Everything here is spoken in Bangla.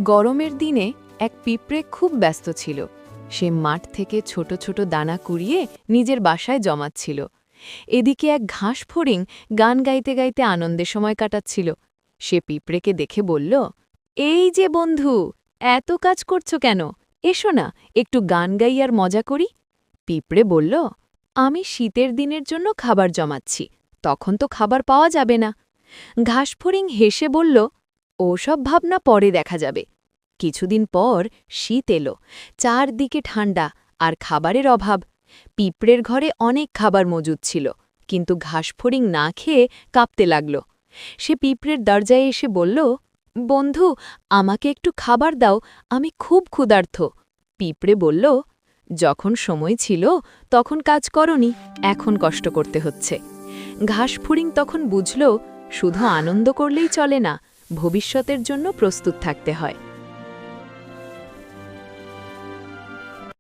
গরমের দিনে এক পিঁপড়ে খুব ব্যস্ত ছিল। সে মাঠ থেকে ছোট ছোট দানা কুড়িয়ে নিজের বাসায় জমাচ্ছিল। এদিকে এক ঘাস ফড়িং গান গাইতে গাইতে আনন্দে সময় কাটাচ্ছিল। সে পিঁপড়েকে দেখে বলল, এই যে বন্ধু, এত কাজ করছো কেন? এসো না, একটু গান গাই আর মজা করি। পিঁপড়ে বলল, আমি শীতের দিনের জন্য খাবার জমাচ্ছি, তখন তো খাবার পাওয়া যাবে না। ঘাসফড়িং হেসে বলল, ওসব ভাবনা পরে দেখা যাবে। কিছুদিন পর শীত এলো, চারদিকে ঠান্ডা আর খাবারের অভাব। পিঁপড়ের ঘরে অনেক খাবার মজুদ ছিল, কিন্তু ঘাসফড়িং না খেয়ে কাঁপতে লাগল। সে পিঁপড়ের দরজায় এসে বলল, বন্ধু, আমাকে একটু খাবার দাও, আমি খুব ক্ষুধার্ত। পিঁপড়ে বলল, যখন সময় ছিল তখন কাজ করনি, এখন কষ্ট করতে হচ্ছে। ঘাসফড়িং তখন বুঝল, শুধু আনন্দ করলেই চলে না, ভবিষ্যতের জন্য প্রস্তুত থাকতে হয়।